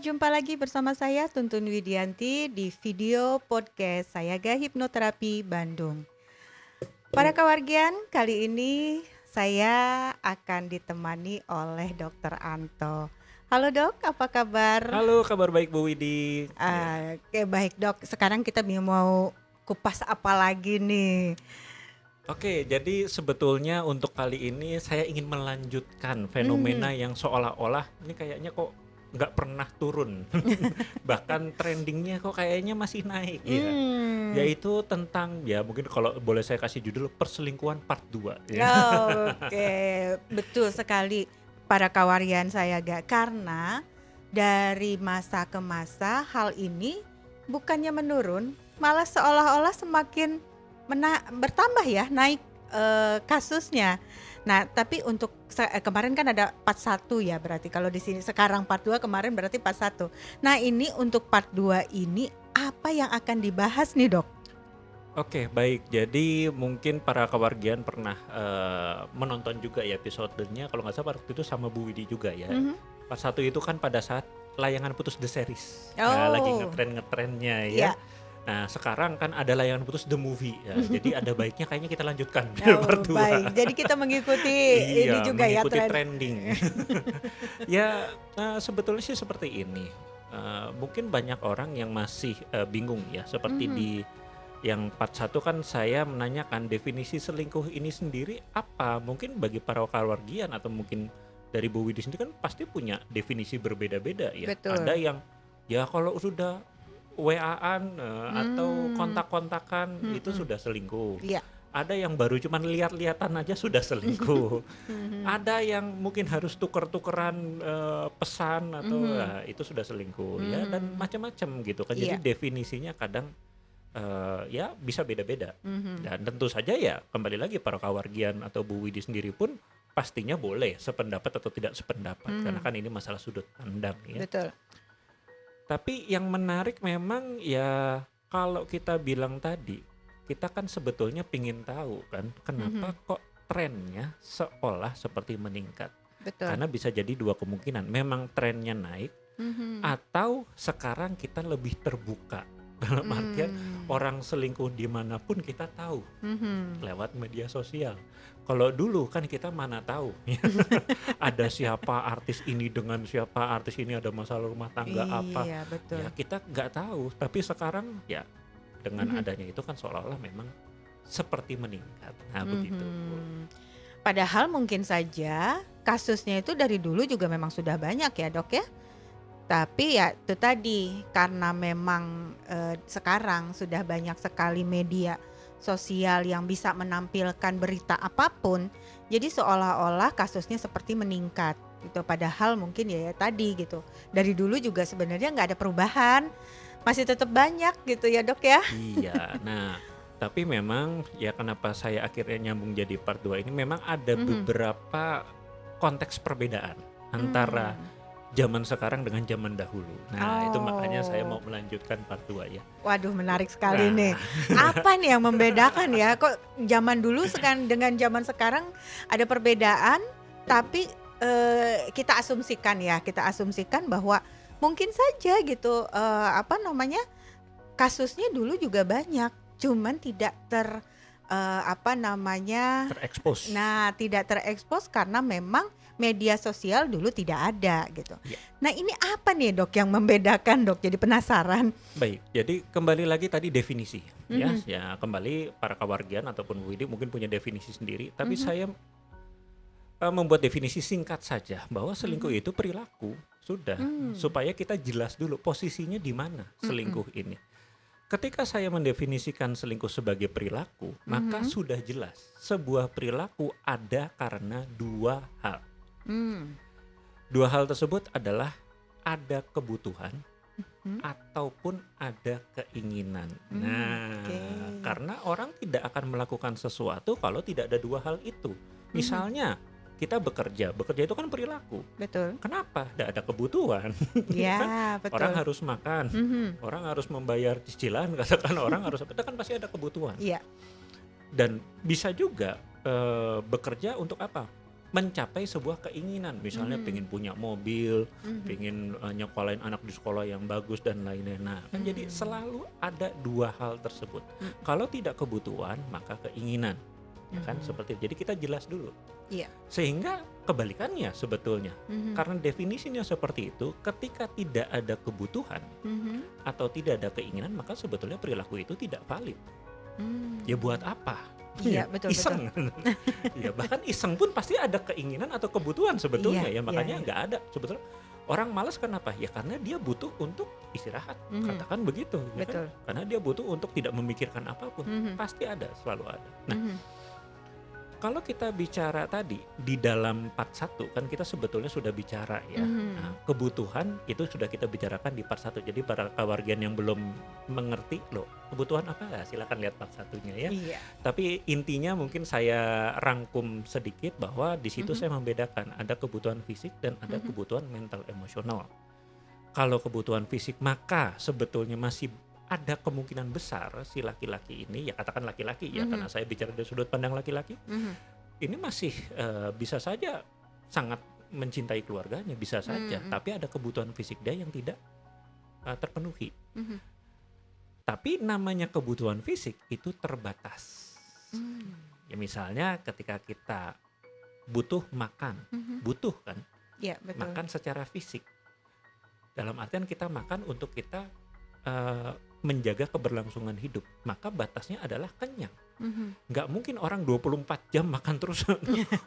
jumpa lagi bersama saya Tuntun Widianti di video podcast Sayaga Hipnoterapi Bandung. Para kawargian, kali ini saya akan ditemani oleh Dokter Anto. Halo Dok, apa kabar? Halo, kabar baik Bu Widi. Ya. Oke, baik Dok. Sekarang kita mau kupas apa lagi nih? Oke, jadi sebetulnya untuk kali ini saya ingin melanjutkan fenomena yang seolah-olah ini kayaknya kok nggak pernah turun. Bahkan trendingnya kok kayaknya masih naik ya. Yaitu tentang, ya mungkin kalau boleh saya kasih judul, perselingkuhan part 2 ya. Oke, betul sekali para kawargian Sayaga, karena dari masa ke masa hal ini bukannya menurun, malah seolah-olah semakin bertambah ya, naik kasusnya. Nah, tapi untuk kemarin kan ada part 1 ya, berarti kalau di sini sekarang part 2, kemarin berarti part 1. Nah, ini untuk part 2 ini apa yang akan dibahas nih, Dok? Oke, baik. Jadi mungkin para kawargian pernah menonton juga ya episodenya, kalau nggak salah waktu itu sama Bu Widi juga ya. Part 1 itu kan pada saat layangan putus The Series. Ya, lagi ngetren-ngetrennya ya. Iya. Nah, sekarang kan ada layangan putus The Movie ya. Jadi ada baiknya kayaknya kita lanjutkan part 2. Baik. Jadi kita mengikuti ini Iya, juga ya, mengikuti tren. trending. Ya, sebetulnya sih seperti ini. Mungkin banyak orang yang masih bingung ya, seperti di yang part 1 kan saya menanyakan definisi selingkuh ini sendiri apa. Mungkin bagi para kawargian atau mungkin dari Bu Widi sendiri kan pasti punya definisi berbeda-beda ya. Betul. Ada yang ya kalau sudah WA-an atau kontak-kontakan itu sudah selingkuh. Iya. Ada yang baru cuman lihat-lihatan aja sudah selingkuh. Ada yang mungkin harus tuker-tukeran pesan atau itu sudah selingkuh ya, dan macam-macam gitu kan. Jadi Iya. definisinya kadang ya bisa beda-beda. Dan tentu saja ya kembali lagi para kawargian atau Bu Widi sendiri pun pastinya boleh sependapat atau tidak sependapat, karena kan ini masalah sudut pandang ya. Betul. Tapi yang menarik memang ya kalau kita bilang tadi, kita kan sebetulnya pingin tahu kan kenapa kok trennya seolah seperti meningkat. Betul. Karena bisa jadi dua kemungkinan, memang trennya naik atau sekarang kita lebih terbuka. Dalam artian orang selingkuh dimanapun kita tahu lewat media sosial. Kalau dulu kan kita mana tahu ada siapa artis ini dengan siapa artis ini ada masalah rumah tangga apa. Iya, betul. Ya kita nggak tahu. Tapi sekarang ya dengan adanya itu kan seolah-olah memang seperti meningkat. Nah begitu. Padahal mungkin saja kasusnya itu dari dulu juga memang sudah banyak ya, Dok ya. Tapi ya itu tadi, karena memang sekarang sudah banyak sekali media sosial yang bisa menampilkan berita apapun, jadi seolah-olah kasusnya seperti meningkat gitu. Padahal mungkin ya tadi gitu, dari dulu juga sebenarnya nggak ada perubahan, masih tetap banyak gitu ya, Dok ya. Iya, nah tapi memang ya kenapa saya akhirnya nyambung jadi part 2 ini, memang ada beberapa konteks perbedaan antara zaman sekarang dengan zaman dahulu. Nah itu makanya saya mau melanjutkan part 2 ya. Waduh, menarik sekali Nah. nih. Apa nih yang membedakan ya? Kok zaman dulu dengan zaman sekarang ada perbedaan, tapi kita asumsikan bahwa mungkin saja gitu, kasusnya dulu juga banyak, cuman tidak Terekspos. Nah, tidak terekspos karena memang media sosial dulu tidak ada gitu. Ya. Nah, ini apa nih, Dok, yang membedakan, Dok? Jadi penasaran. Baik, jadi kembali lagi tadi definisi ya kembali para kawargian ataupun Bu Widi mungkin punya definisi sendiri, tapi saya membuat definisi singkat saja bahwa selingkuh itu perilaku sudah, supaya kita jelas dulu posisinya di mana selingkuh ini. Ketika saya mendefinisikan selingkuh sebagai perilaku, maka sudah jelas sebuah perilaku ada karena dua hal. Dua hal tersebut adalah ada kebutuhan ataupun ada keinginan. Karena orang tidak akan melakukan sesuatu kalau tidak ada dua hal itu. Misalnya kita bekerja itu kan perilaku. Betul. Kenapa? Tidak ada kebutuhan. Ya, betul. Orang harus makan, orang harus membayar cicilan, katakan orang harus, itu kan pasti ada kebutuhan. Iya. Dan bisa juga bekerja untuk apa? mencapai sebuah keinginan, misalnya pengen punya mobil, pengen nyekolahin anak di sekolah yang bagus dan lain-lain. Nah, kan jadi selalu ada dua hal tersebut. Kalau tidak kebutuhan, maka keinginan. Ya kan seperti itu. Jadi kita jelas dulu. Iya. Sehingga kebalikannya sebetulnya. Karena definisinya seperti itu, ketika tidak ada kebutuhan atau tidak ada keinginan, maka sebetulnya perilaku itu tidak valid. Ya buat apa? Iya, betul, Iseng. Ya bahkan iseng pun pasti ada keinginan atau kebutuhan sebetulnya. Iya, Ya makanya iya. nggak ada sebetulnya. Orang malas kenapa? Ya karena dia butuh untuk istirahat. Katakan begitu. Ya kan? Betul. Karena dia butuh untuk tidak memikirkan apapun. Pasti ada, selalu ada. Nah, kalau kita bicara tadi di dalam part 1 kan kita sebetulnya sudah bicara ya. Nah, kebutuhan itu sudah kita bicarakan di part 1. Jadi para kawargian yang belum mengerti loh, kebutuhan apa? Nah, silakan lihat part 1-nya ya. Iya. Tapi intinya mungkin saya rangkum sedikit bahwa di situ saya membedakan ada kebutuhan fisik dan ada kebutuhan mental emosional. Kalau kebutuhan fisik maka sebetulnya masih ada kemungkinan besar si laki-laki ini, ya katakan laki-laki ya, karena saya bicara dari sudut pandang laki-laki, ini masih bisa saja sangat mencintai keluarganya, bisa saja, tapi ada kebutuhan fisik dia yang tidak terpenuhi. Tapi namanya kebutuhan fisik itu terbatas. Ya misalnya ketika kita butuh makan, butuh kan, Iya, betul. makan secara fisik. Dalam artian kita makan untuk kita menjaga keberlangsungan hidup, maka batasnya adalah kenyang. Nggak mungkin orang 24 jam makan terus.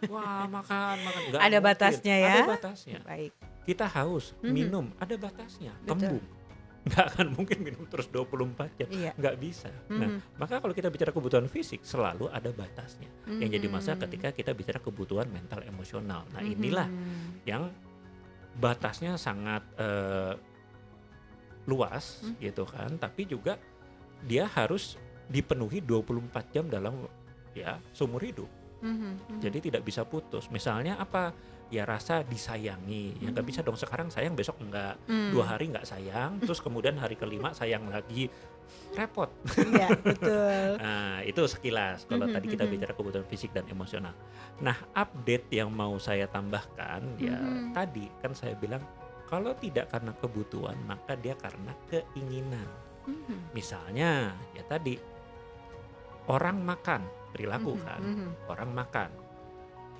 Wah, makan. Nggak Ada mungkin. batasnya ya. Ada batasnya. Baik. Kita haus, minum, ada batasnya. Betul. Kembung. Nggak akan mungkin minum terus 24 jam. Iya. Nggak bisa. Nah, maka kalau kita bicara kebutuhan fisik, selalu ada batasnya. Yang jadi masalah ketika kita bicara kebutuhan mental emosional. Nah, inilah yang batasnya sangat luas gitu kan, tapi juga dia harus dipenuhi 24 jam dalam ya seumur hidup. Jadi tidak bisa putus. Misalnya apa? Ya rasa disayangi. Ya nggak bisa dong sekarang sayang besok enggak. 2 hari nggak sayang, terus kemudian hari kelima sayang lagi. Repot. Iya, betul. Nah, itu sekilas kalau tadi kita bicara kebutuhan fisik dan emosional. Nah, update yang mau saya tambahkan ya tadi kan saya bilang kalau tidak karena kebutuhan, maka dia karena keinginan. Misalnya, ya tadi, orang makan, perilaku kan, orang makan.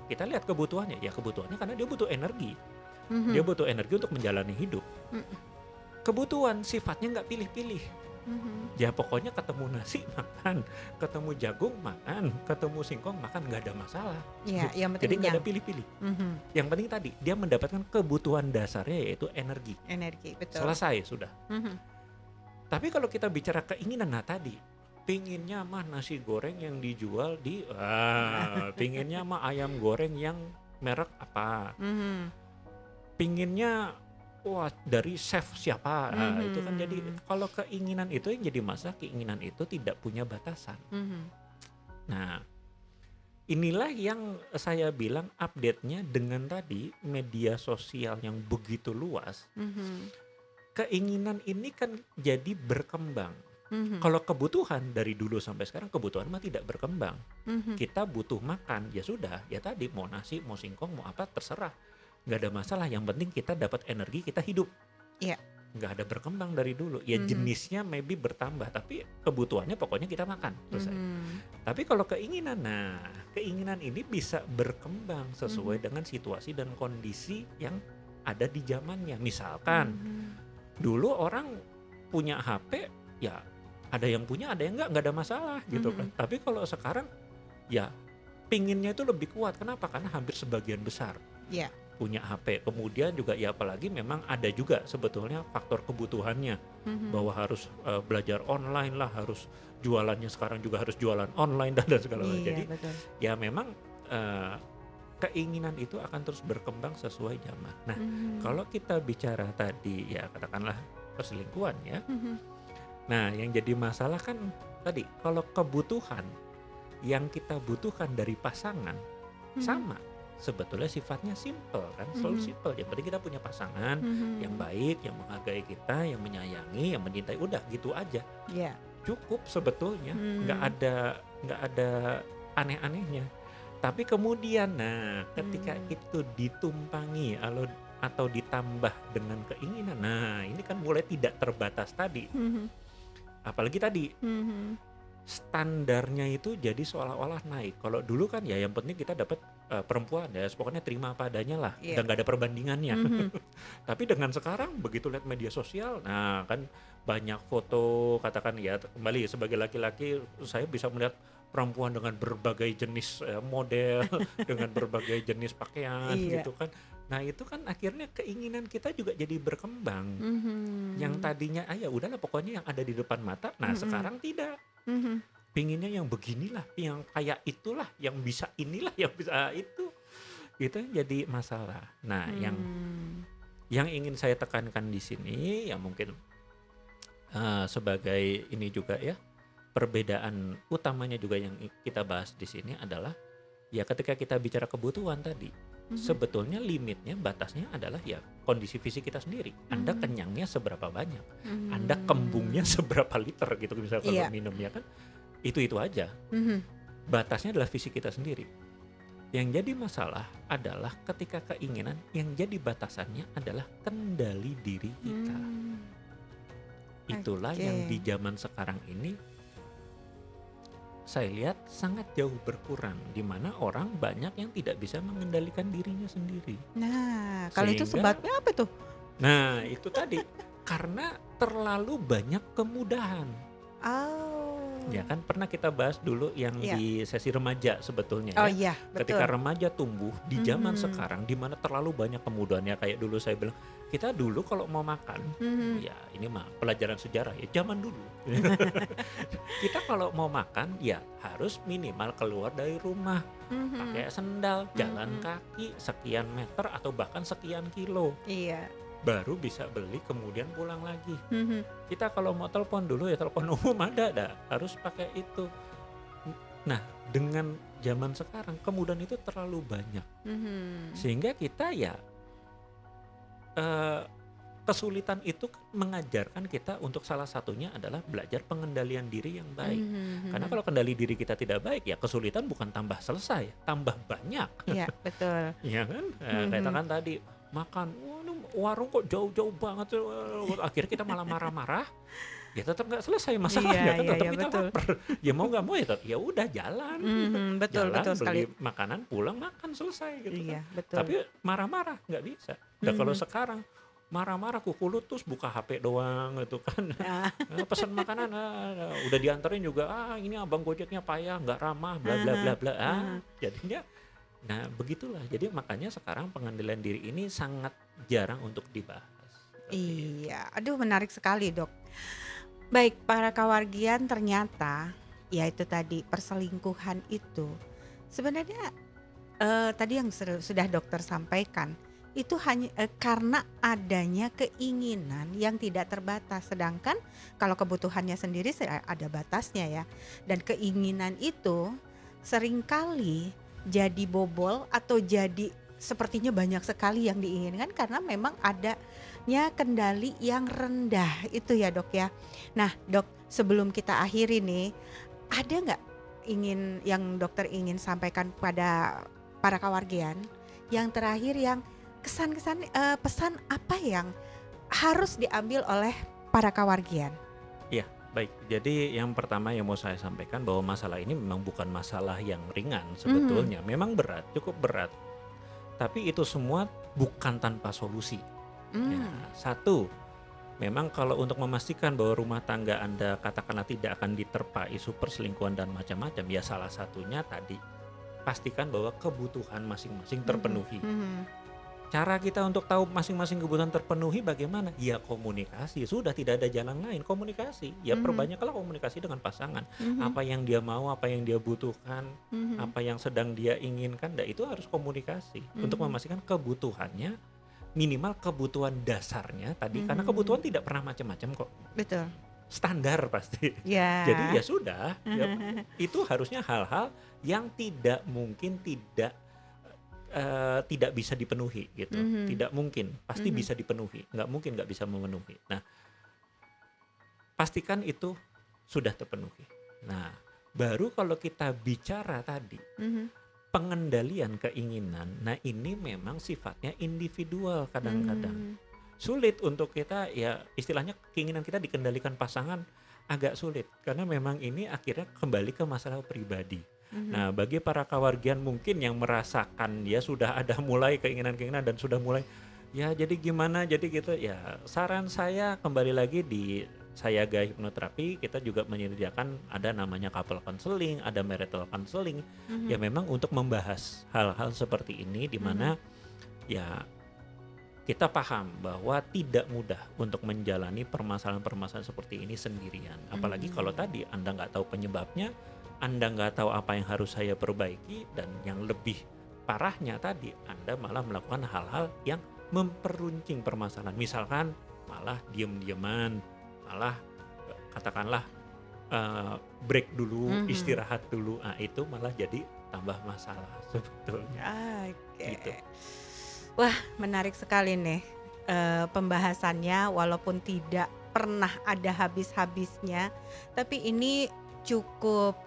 Kita lihat kebutuhannya, ya kebutuhannya karena dia butuh energi. Dia butuh energi untuk menjalani hidup. Kebutuhan sifatnya nggak pilih-pilih. Ya pokoknya ketemu nasi makan, ketemu jagung makan, ketemu singkong makan, nggak ada masalah. Iya, yang penting Jadi nggak ada kenyang. pilih-pilih. Yang penting tadi dia mendapatkan kebutuhan dasarnya yaitu energi. Energi, betul. Selesai sudah. Tapi kalau kita bicara keinginan, nah tadi pinginnya mah nasi goreng yang dijual di, pinginnya mah ayam goreng yang merek apa, pinginnya wah dari chef siapa, itu kan jadi kalau keinginan itu yang jadi masalah, keinginan itu tidak punya batasan. Nah, inilah yang saya bilang update-nya dengan tadi media sosial yang begitu luas. Keinginan ini kan jadi berkembang. Kalau kebutuhan dari dulu sampai sekarang kebutuhan mah tidak berkembang. Kita butuh makan, ya sudah, ya tadi mau nasi, mau singkong, mau apa terserah. Nggak ada masalah, yang penting kita dapat energi, kita hidup. Iya. Nggak ada berkembang dari dulu. Ya jenisnya maybe bertambah, tapi kebutuhannya pokoknya kita makan. Selesai. Tapi kalau keinginan, nah keinginan ini bisa berkembang sesuai dengan situasi dan kondisi yang ada di zamannya. Misalkan dulu orang punya HP, ya ada yang punya, ada yang nggak ada masalah gitu kan. Tapi kalau sekarang ya pinginnya itu lebih kuat. Kenapa? Karena hampir sebagian besar Iya. punya HP. Kemudian juga ya apalagi memang ada juga sebetulnya faktor kebutuhannya bahwa harus belajar online lah, harus jualannya sekarang juga harus jualan online dan segala macam. Iya, Jadi betul. ya memang keinginan itu akan terus berkembang sesuai zaman. Nah, kalau kita bicara tadi ya katakanlah perselingkuhan ya. Nah, yang jadi masalah kan tadi kalau kebutuhan yang kita butuhkan dari pasangan sama. Sebetulnya sifatnya simple kan, selalu simple. Yang penting kita punya pasangan yang baik, yang menghargai kita, yang menyayangi, yang mencintai, udah gitu aja. Iya. Cukup sebetulnya, nggak ada aneh-anehnya. Tapi kemudian, nah, ketika Hmm. itu ditumpangi atau ditambah dengan keinginan, nah ini kan mulai tidak terbatas tadi. Mhm. Apalagi tadi Mhm. standarnya itu jadi seolah-olah naik. Kalau dulu kan ya yang penting kita dapat perempuan ya, pokoknya terima apa adanya lah, Iya. udah nggak ada perbandingannya. Mhm. Tapi dengan sekarang begitu lihat media sosial, nah kan banyak foto, katakan ya kembali sebagai laki-laki saya bisa melihat perempuan dengan berbagai jenis model, dengan berbagai jenis pakaian Iya. gitu kan. Nah itu kan akhirnya keinginan kita juga jadi berkembang. Yang Mhm. tadinya ya udahlah pokoknya yang ada di depan mata, nah Mhm. sekarang tidak. Mhm. Pinginnya yang beginilah, yang kayak itulah, yang bisa inilah, yang bisa itu. Itu yang jadi masalah. Nah, yang Mmm. ingin saya tekankan di sini ya mungkin sebagai ini juga ya, perbedaan utamanya juga yang kita bahas di sini adalah ya ketika kita bicara kebutuhan tadi, Mhm. sebetulnya limitnya, batasnya adalah ya kondisi fisik kita sendiri. Anda Mmm. kenyangnya seberapa banyak, Anda kembungnya Mmm. seberapa liter gitu misalnya kalau Iya. minum ya kan, itu aja. Mhm. Batasnya adalah fisik kita sendiri. Yang jadi masalah adalah ketika keinginan yang jadi batasannya adalah kendali diri kita. Mmm. Itulah yang Oke. di zaman sekarang ini saya lihat sangat jauh berkurang, di mana orang banyak yang tidak bisa mengendalikan dirinya sendiri. Nah, kalau itu Sehingga, sebabnya apa tuh? nah itu tadi, karena terlalu banyak kemudahan. Ya Oh. kan pernah kita bahas dulu yang Iya. di sesi remaja sebetulnya Oh ya. iya, Ketika betul. remaja tumbuh di zaman Mhm. sekarang di mana terlalu banyak kemudahan ya kayak dulu saya bilang, kita dulu kalau mau makan, Mhm. ya ini mah pelajaran sejarah ya zaman dulu. Kita kalau mau makan ya harus minimal keluar dari rumah, Mhm. pakai sendal, jalan Mhm. kaki sekian meter atau bahkan sekian kilo, Iya. baru bisa beli kemudian pulang lagi. Mhm. Kita kalau mau telepon dulu ya telepon umum ada dah, harus pakai itu. Nah, dengan zaman sekarang kemudahan itu terlalu banyak. Mhm. Sehingga kita ya eh, kesulitan itu kan mengajarkan kita untuk salah satunya adalah belajar pengendalian diri yang baik. Mhm. Karena Mhm. kalau kendali diri kita tidak baik ya kesulitan bukan tambah selesai, tambah banyak. Iya, betul. Ya kan? Mhm. Katakan tadi makan, wah ini warung kok jauh-jauh banget, akhirnya kita malah marah-marah. Ya tetap nggak selesai Iya masalahnya kan, iya tetap iya, kita betul. lapar. Ya mau nggak mau ya ya udah jalan. Mhm, betul betul Jalan sekali. beli makanan pulang makan selesai gitu kan. Iya, betul. Tapi marah-marah nggak bisa. Nah kalau Mhm. sekarang marah-marah kuku lutus buka HP doang gitu kan. Ah. Pesan makanan udah dianterin juga ini abang Gojeknya payah nggak ramah bla bla bla bla Heeh. jadinya. Nah begitulah, jadi makanya sekarang pengendalian diri ini sangat jarang untuk dibahas seperti itu. Iya, aduh menarik sekali, Dok. Baik, para kawargian ternyata, ya itu tadi perselingkuhan itu sebenarnya, tadi yang sudah dokter sampaikan, itu hanya, karena adanya keinginan yang tidak terbatas. Sedangkan kalau kebutuhannya sendiri ada batasnya ya, dan keinginan itu seringkali jadi bobol atau jadi sepertinya banyak sekali yang diinginkan karena memang adanya kendali yang rendah itu ya, Dok, ya. Nah, Dok, sebelum kita akhiri nih, ada nggak yang dokter ingin sampaikan pada para kawargian yang terakhir yang kesan-kesan, pesan apa yang harus diambil oleh para kawargian? Ya, baik. Jadi yang pertama yang mau saya sampaikan bahwa masalah ini memang bukan masalah yang ringan Mhm. sebetulnya. Memang berat, cukup berat. Tapi itu semua bukan tanpa solusi. Ya, Mmm. satu, memang kalau untuk memastikan bahwa rumah tangga Anda katakanlah tidak akan diterpa isu perselingkuhan dan macam-macam, ya salah satunya tadi pastikan bahwa kebutuhan masing-masing Mhm terpenuhi. mhm. Cara kita untuk tahu masing-masing kebutuhan terpenuhi bagaimana? Ya komunikasi, sudah tidak ada jalan lain, komunikasi. Ya Mhm perbanyaklah komunikasi dengan pasangan. mhm Apa yang dia mau, apa yang dia butuhkan, mhm apa yang sedang dia inginkan, itu harus komunikasi untuk mhm memastikan kebutuhannya, minimal kebutuhan dasarnya tadi, karena mhm. kebutuhan tidak pernah macam-macam kok. Betul. Standar pasti. Jadi Ya. ya sudah, ya itu harusnya hal-hal yang tidak mungkin tidak bisa dipenuhi gitu, Mhm tidak mungkin, pasti mhm bisa dipenuhi, nggak mungkin nggak bisa memenuhi. Nah, pastikan itu sudah terpenuhi. Nah, baru kalau kita bicara tadi, mhm pengendalian keinginan, nah ini memang sifatnya individual kadang-kadang. Hmm. Sulit untuk kita ya istilahnya keinginan kita dikendalikan pasangan agak sulit karena memang ini akhirnya kembali ke masalah pribadi. Nah, bagi para kawargian mungkin yang merasakan ya sudah ada mulai keinginan-keinginan dan sudah mulai ya jadi gimana jadi gitu ya saran saya kembali lagi di Sayaga Hipnoterapi kita juga menyediakan ada namanya couple counseling, ada marital counseling ya memang untuk membahas hal-hal seperti ini di mana ya kita paham bahwa tidak mudah untuk menjalani permasalahan-permasalahan seperti ini sendirian. Apalagi kalau tadi Anda nggak tahu penyebabnya, Anda nggak tahu apa yang harus saya perbaiki, dan yang lebih parahnya tadi Anda malah melakukan hal-hal yang memperuncing permasalahan. Misalkan malah diem-dieman, malah katakanlah break dulu, istirahat dulu, nah itu malah jadi tambah masalah sebetulnya. Oke. Gitu. Wah, menarik sekali nih pembahasannya, walaupun tidak pernah ada habis-habisnya, tapi ini cukup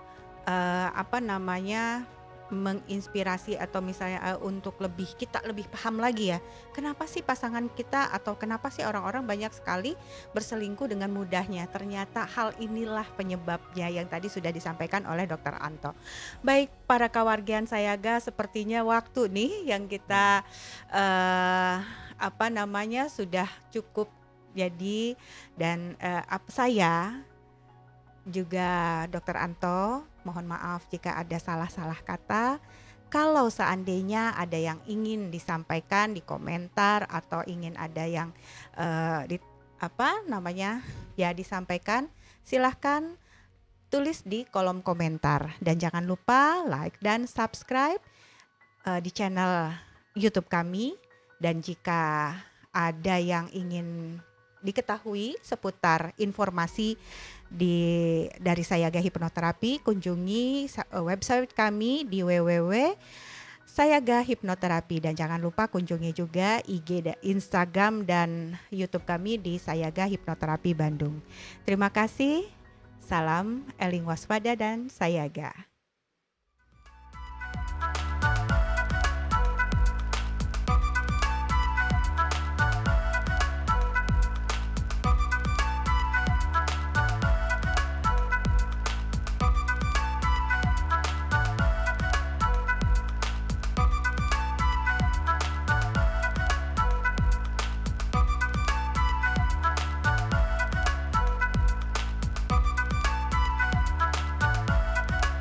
menginspirasi atau misalnya untuk kita lebih paham lagi ya. Kenapa sih pasangan kita atau kenapa sih orang-orang banyak sekali berselingkuh dengan mudahnya? Ternyata hal inilah penyebabnya yang tadi sudah disampaikan oleh Dokter Anto. Baik, para kawargian Sayaga, sepertinya waktu nih yang kita sudah cukup jadi, dan saya juga Dokter Anto mohon maaf jika ada salah-salah kata. Kalau seandainya ada yang ingin disampaikan di komentar atau ingin ada yang disampaikan, silahkan tulis di kolom komentar, dan jangan lupa like dan subscribe di channel YouTube kami. Dan jika ada yang ingin diketahui seputar informasi dari Sayaga Hipnoterapi, kunjungi website kami di www.sayagahipnoterapi, dan jangan lupa kunjungi juga IG, Instagram dan YouTube kami di Sayaga Hipnoterapi Bandung. Terima kasih. Salam eling waspada dan Sayaga.